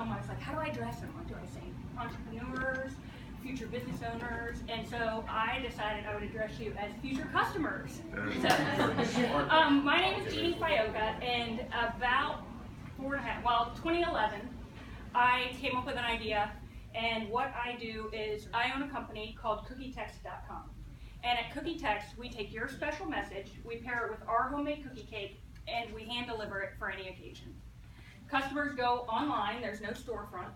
them, I was like, how do I address them? What do I say? Entrepreneurs, future business owners, and so I decided I would address you as future customers. So, my name is Jeanne Fiocca, and about 2011, I came up with an idea, and what I do is I own a company called CookieText.com. And at CookieText, we take your special message, we pair it with our homemade cookie cake, and we hand deliver it for any occasion. Customers go online, there's no storefront,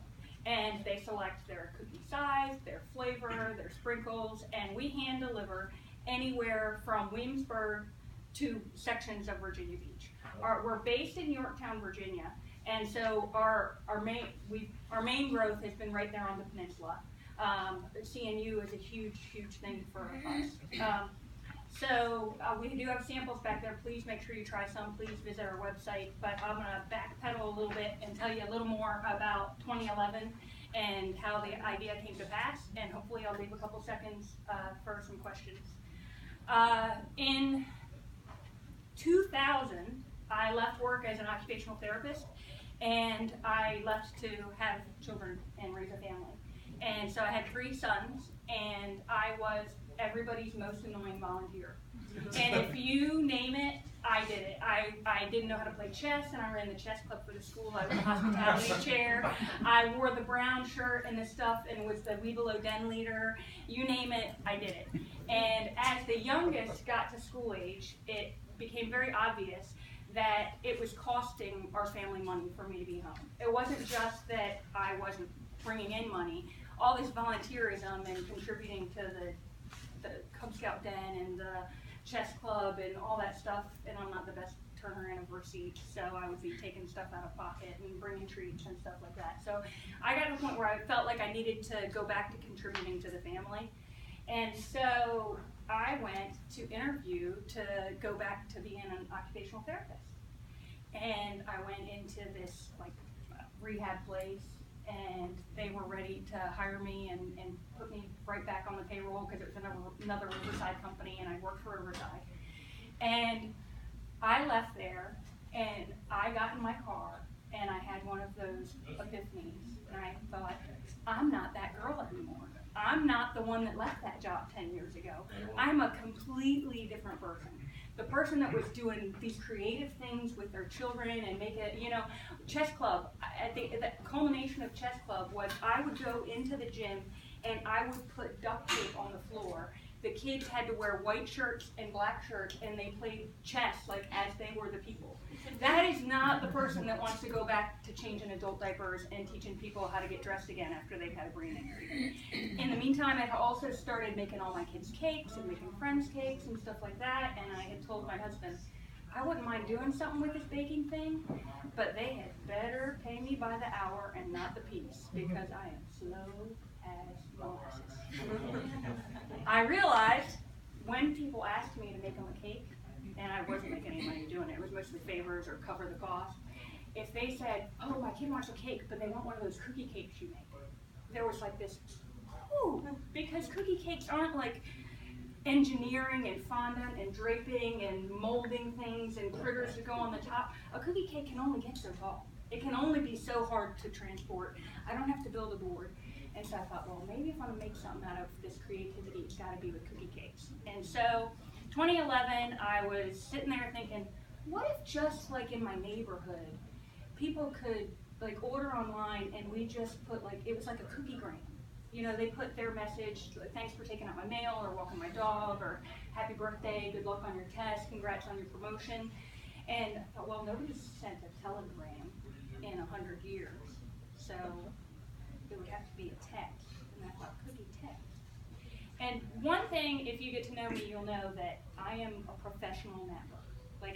and they select their cookie size, their flavor, their sprinkles, and we hand deliver anywhere from Williamsburg to sections of Virginia Beach. We're based in Yorktown, Virginia, and so our main growth has been right there on the peninsula. CNU is a huge thing for us. So we do have samples back there. Please make sure you try some. Please visit our website. But I'm going to backpedal a little bit and tell you a little more about 2011 and how the idea came to pass. And hopefully I'll leave a couple seconds for some questions. In 2000, I left work as an occupational therapist, and I left to have children and raise a family. And so I had 3 sons, and I was everybody's most annoying volunteer. And if you name it, I did it. I didn't know how to play chess, and I ran the chess club for the school. I was a hospitality chair. I wore the brown shirt and the stuff and was the We Below Den leader. You name it, I did it. And as the youngest got to school age, it became very obvious that it was costing our family money for me to be home. It wasn't just that I wasn't bringing in money. All this volunteerism and contributing to the Cub Scout den and the chess club and all that stuff, and I'm not the best turner in a receipt, so I would be taking stuff out of pocket and bringing treats and stuff like that. So I got to the point where I felt like I needed to go back to contributing to the family, and so I went to interview to go back to being an occupational therapist. And I went into this rehab place, and they were ready to hire me and put me right back on the payroll because it was another Riverside company, and I worked for Riverside. And I left there, and I got in my car, and I had one of those epiphanies, and I thought, I'm not that girl anymore. I'm not the one that left that job 10 years ago. I'm a completely different person. The person that was doing these creative things with their children and make it, chess club, the culmination of chess club was I would go into the gym and I would put duct tape on the floor. The kids had to wear white shirts and black shirts, and they played chess as they were the people. That is not the person that wants to go back to changing adult diapers and teaching people how to get dressed again after they've had a brain injury. In the meantime, I had also started making all my kids cakes and making friends cakes and stuff like that, and I had told my husband, I wouldn't mind doing something with this baking thing, but they had better pay me by the hour and not the piece, because I am slow as molasses. I realized when people asked me to make them a cake, and I wasn't making any money doing it, it was mostly favors or cover the cost. If they said, oh, my kid wants a cake, but they want one of those cookie cakes you make, there was this, ooh, because cookie cakes aren't engineering and fondant and draping and molding things and critters to go on the top. A cookie cake can only get so tall. It can only be so hard to transport. I don't have to build a board. And so I thought, well, maybe if I want to make something out of this creativity, it's got to be with cookie cakes. And so 2011, I was sitting there thinking, what if just in my neighborhood, people could order online and we just put it was like a cookie gram. They put their message, thanks for taking out my mail, or walking my dog, or happy birthday, good luck on your test, congrats on your promotion. And I thought, well, nobody's sent a telegram in 100 years, so it would have to be a text. And I thought, cookie text. And one thing, if you get to know me, you'll know that I am a professional napper.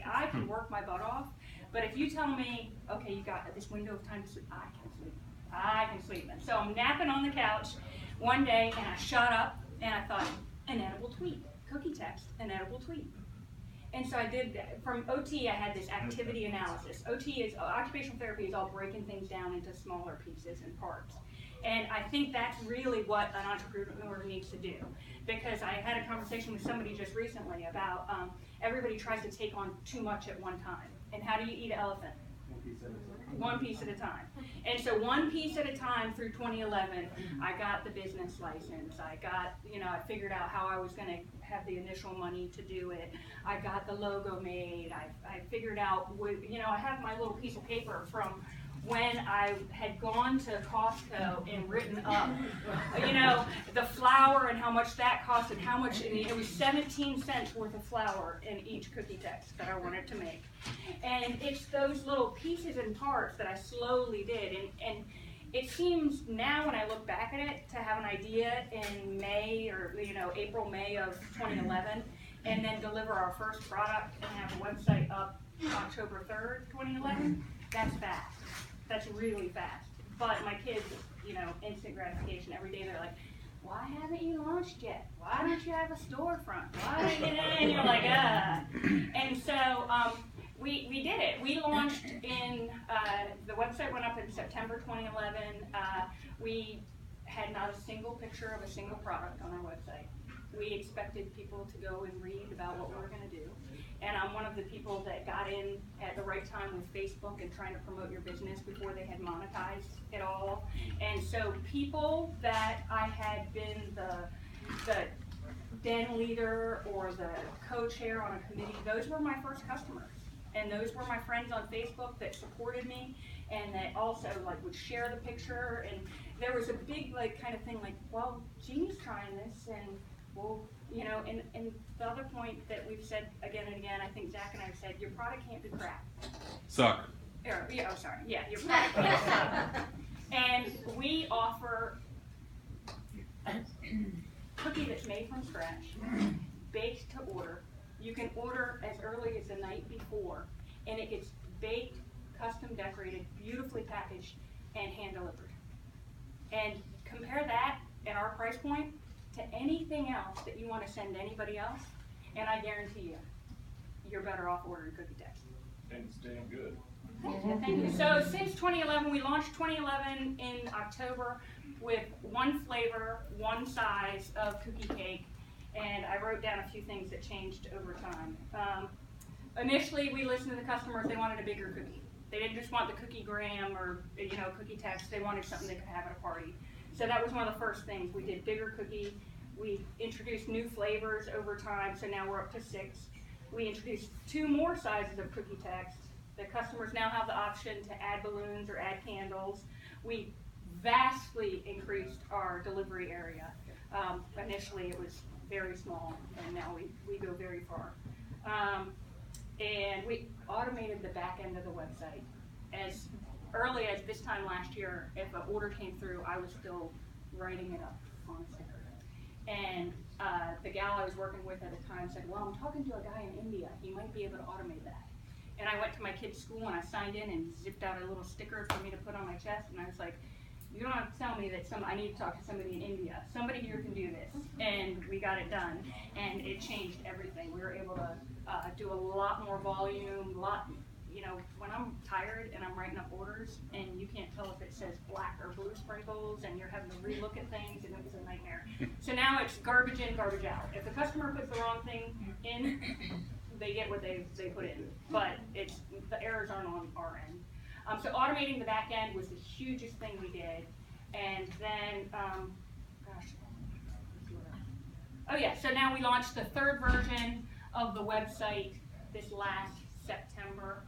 I can work my butt off, but if you tell me, okay, you got this window of time to sleep, I can sleep. I can sleep. And so I'm napping on the couch one day, and I shot up, and I thought, an edible tweet, cookie text, an edible tweet. And so I did, from OT, I had this activity analysis. Occupational therapy is all breaking things down into smaller pieces and parts. And I think that's really what an entrepreneur needs to do. Because I had a conversation with somebody just recently about everybody tries to take on too much at one time. And how do you eat an elephant? One piece at a time. And so one piece at a time through 2011, I got the business license. I got, I figured out how I was going to have the initial money to do it. I got the logo made. I figured out, I have my little piece of paper from when I had gone to Costco and written up, the flour and how much that cost and how much, it was 17 cents worth of flour in each cookie text that I wanted to make. And it's those little pieces and parts that I slowly did. And it seems now when I look back at it to have an idea in May or, April, May of 2011, and then deliver our first product and have a website up October 3rd, 2011, that's fast. That's really fast. But my kids, instant gratification. Every day they're like, why haven't you launched yet? Why don't you have a storefront? Why? And you're like, And so we did it. We launched in, the website went up in September 2011. We had not a single picture of a single product on our website. We expected people to go and read about what we were going to do. And I'm one of the people that got in at the right time with Facebook and trying to promote your business before they had monetized it all. And so people that I had been the den leader or the co-chair on a committee, those were my first customers. And those were my friends on Facebook that supported me and that also would share the picture. And there was a big kind of thing well, Jeanne's trying this, and well, and the other point that we've said again and again, I think Zach and I have said, your product can't be crap. Suck. Yeah, sorry. Yeah, your product can't suck. And we offer a cookie that's made from scratch, baked to order. You can order as early as the night before, and it gets baked, custom decorated, beautifully packaged, and hand delivered. And compare that at our price point to anything else that you want to send anybody else, and I guarantee you, you're better off ordering cookie text. And it's damn good. Thank you. So since 2011, we launched 2011 in October with one flavor, one size of cookie cake, and I wrote down a few things that changed over time. Initially, we listened to the customers. They wanted a bigger cookie. They didn't just want the cookie gram or cookie text. They wanted something they could have at a party. So that was one of the first things. We did bigger cookie. We introduced new flavors over time, so now we're up to 6. We introduced 2 more sizes of cookie text. The customers now have the option to add balloons or add candles. We vastly increased our delivery area. Initially it was very small, and now we go very far. And we automated the back end of the website. As early as this time last year, if an order came through, I was still writing it up on a sticker. And the gal I was working with at the time said, well, I'm talking to a guy in India. He might be able to automate that. And I went to my kid's school and I signed in and zipped out a little sticker for me to put on my chest. And I was like, you don't have to tell me that I need to talk to somebody in India. Somebody here can do this. And we got it done. And it changed everything. We were able to do a lot more volume, when I'm tired and I'm writing up orders and you can't tell if it says black or blue sprinkles and you're having to relook at things, and it was a nightmare. So now it's garbage in, garbage out. If the customer puts the wrong thing in, they get what they put in, but the errors aren't on our end. So automating the back end was the hugest thing we did. And then, so now we launched the 3rd version of the website this last September.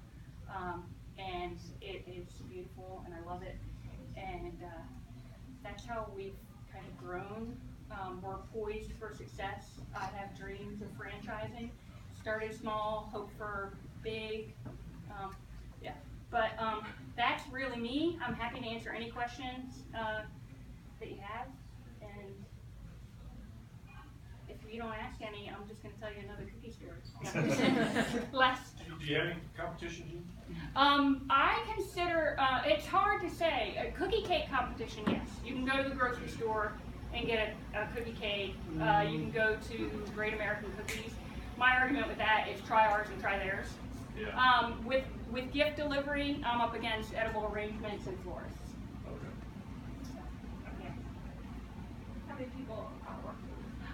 And it is beautiful, and I love it. And that's how we've kind of grown. We're poised for success. I have dreams of franchising. Started small, hope for big. But that's really me. I'm happy to answer any questions that you have. And if you don't ask any, I'm just going to tell you another cookie story. Less. Do you have any competition, Jeanne? I consider, it's hard to say. A cookie cake competition, yes. You can go to the grocery store and get a cookie cake. You can go to Great American Cookies. My argument with that is try ours and try theirs. Yeah. With gift delivery, I'm up against edible arrangements and florists. Okay. So, yeah. How many people work?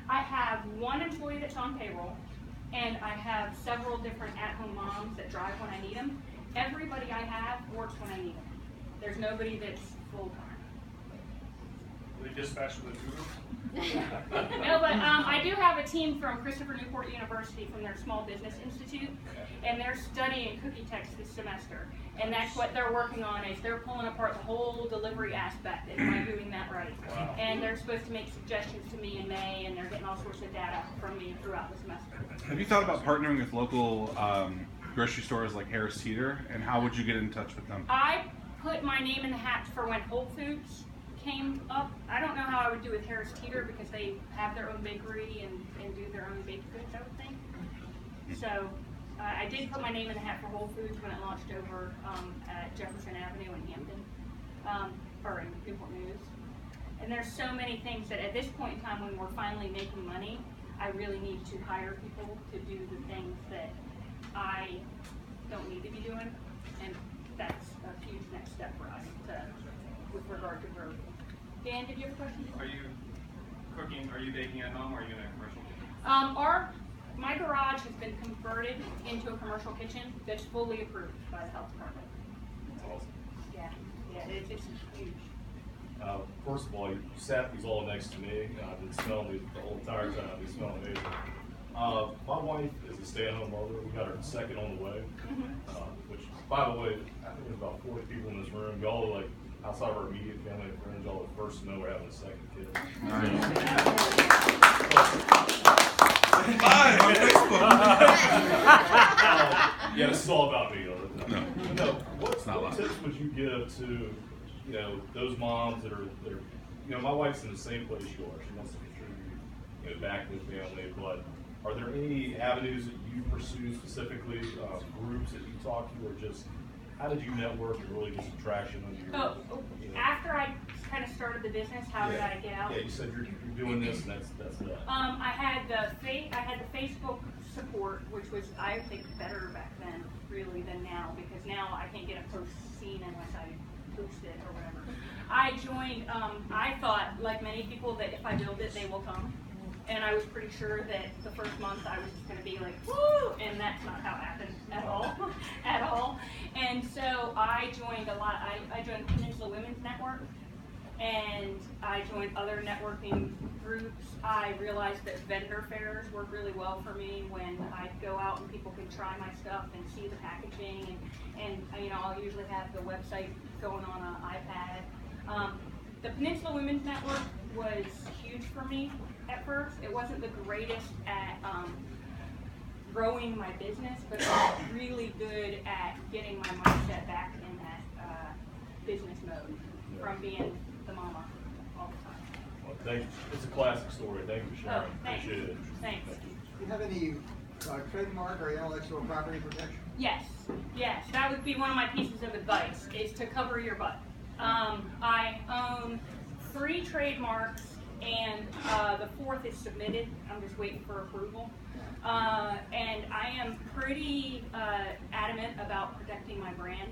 I have one employee that's on payroll, and I have several different at-home moms that drive when I need them. everybody I have works when I need them. There's nobody that's full-time. They dispatch with a tutor? No, but I do have a team from Christopher Newport University from their Small Business Institute, and they're studying cookie text this semester. And that's what they're working on, is they're pulling apart the whole delivery aspect. Am I doing that right? Wow. And they're supposed to make suggestions to me in May, and they're getting all sorts of data from me throughout the semester. Have you thought about partnering with local grocery stores like Harris Teeter, and how would you get in touch with them? I put my name in the hat for when Whole Foods came up. I don't know how I would do with Harris Teeter because they have their own bakery and do their own baked goods, I would think. So I did put my name in the hat for Whole Foods when it launched over at Jefferson Avenue in Hampton, or in Newport News. And there's so many things that at this point in time when we're finally making money, I really need to hire people to do the things that I don't need to be doing. And that's a huge next step for us with regard to growth. Dan, did you have a question? Are you baking at home, or are you in a commercial kitchen? My garage has been converted into a commercial kitchen that's fully approved by the health department. That's awesome. Yeah, it's huge. First of all, you sat these all next to me. I've been smelling these the whole entire time. They smell amazing. My wife is a stay-at-home mother. We got her second on the way. Which, by the way, I think there's about 40 people in this room. Y'all are like, outside of our immediate family and friends, y'all are the first to know we're having a second kid. Hi, on Facebook. Yeah, this is all about me. No, what tips would you give to, those moms that are, my wife's in the same place you are. She wants to contribute, back to the family, but are there any avenues that you pursue specifically, groups that you talk to, or just how did you network and really get some traction on your? After I kind of started the business, how did I get out? Yeah, you said you're doing this, and that's that. I had the Facebook support, which was, I think, better back then really than now, because now I can't get a post seen unless I post it or whatever. I joined. I thought, like many people, that if I build it, they will come. And I was pretty sure that the first month I was just going to be like, woo! And that's not how it happened at all. At all. And so I joined a lot. I joined Peninsula Women's Network, and I joined other networking groups. I realized that vendor fairs work really well for me when I go out and people can try my stuff and see the packaging. And I'll usually have the website going on an iPad. The Peninsula Women's Network was huge for me at first. It wasn't the greatest at growing my business, but it was really good at getting my mindset back in that business mode from being the mama all the time. Well, thank you. It's a classic story. Thank you for sharing. Thanks. Appreciate it. Thanks. Do you have any trademark or intellectual property protection? Yes, that would be one of my pieces of advice, is to cover your butt. I own 3 trademarks, and the 4th is submitted. I'm just waiting for approval. And I am pretty adamant about protecting my brand.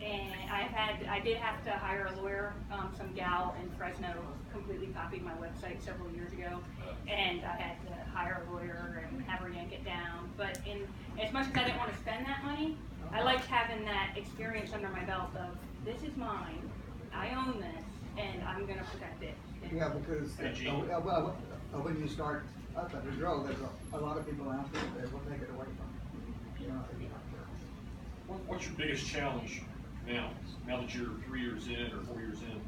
And I did have to hire a lawyer. Some gal in Fresno completely copied my website several years ago, and I had to hire a lawyer and have her yank it down. But as much as I didn't want to spend that money, I liked having that experience under my belt of, this is mine, I own this, and I'm going to protect it. Yeah, because when you start up to grow, there's a lot of people out there that will take it away from you. What's your biggest challenge now that you're 3 years in or 4 years in?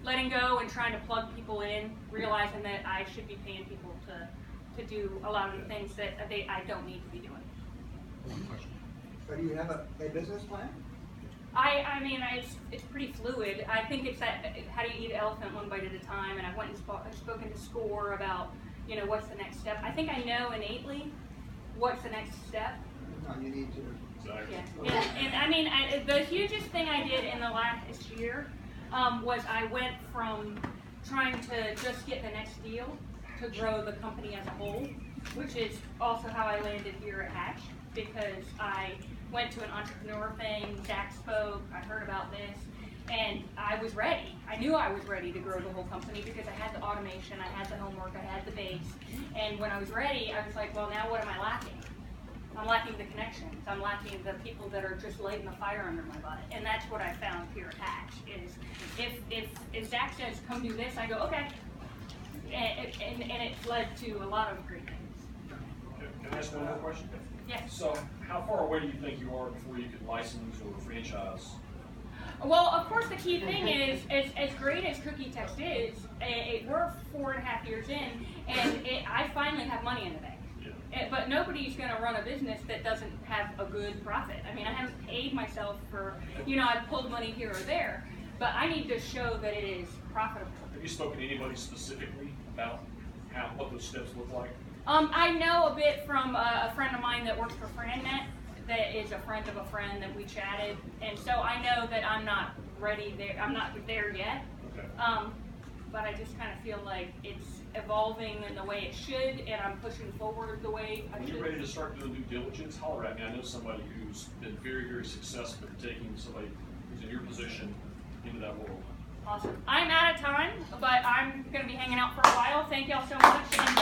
Letting go and trying to plug people in, realizing that I should be paying people to do a lot of the things that I don't need to be doing. So do you have a business plan? I mean, it's pretty fluid. I think it's that, how do you eat an elephant one bite at a time, and I went and spoken to SCORE about, what's the next step. I think I know innately what's the next step. No, you need to. Exactly. Yeah. And I mean, the hugest thing I did in the last year was I went from trying to just get the next deal to grow the company as a whole, which is also how I landed here at Hatch, because I went to an entrepreneur thing, Zach spoke, I heard about this, and I was ready. I knew I was ready to grow the whole company because I had the automation, I had the homework, I had the base, and when I was ready, I was like, well, now what am I lacking? I'm lacking the connections. I'm lacking the people that are just lighting the fire under my butt. And that's what I found here at Hatch is if Zach says, come do this, I go, okay. And it's led to a lot of great things. Can I ask one more question? Yes. So, how far away do you think you are before you could license or franchise? Well, of course, the key thing is, as great as Cookie Text is, we're 4.5 years in, and I finally have money in the bank. But nobody's going to run a business that doesn't have a good profit. I mean, I haven't paid myself for, I've pulled money here or there, but I need to show that it is profitable. Have you spoken to anybody specifically about what those steps look like? I know a bit from a friend of mine that works for FranNet, that is a friend of a friend that we chatted, and so I know that I'm not ready there. I'm not there yet. Okay. But I just kind of feel like it's evolving in the way it should, and I'm pushing forward the way I When should. you're ready to start doing due diligence, holler at me. I know somebody who's been very, very successful in taking somebody who's in your position into that world. Awesome. I'm out of time, but I'm going to be hanging out for a while. Thank y'all so much. And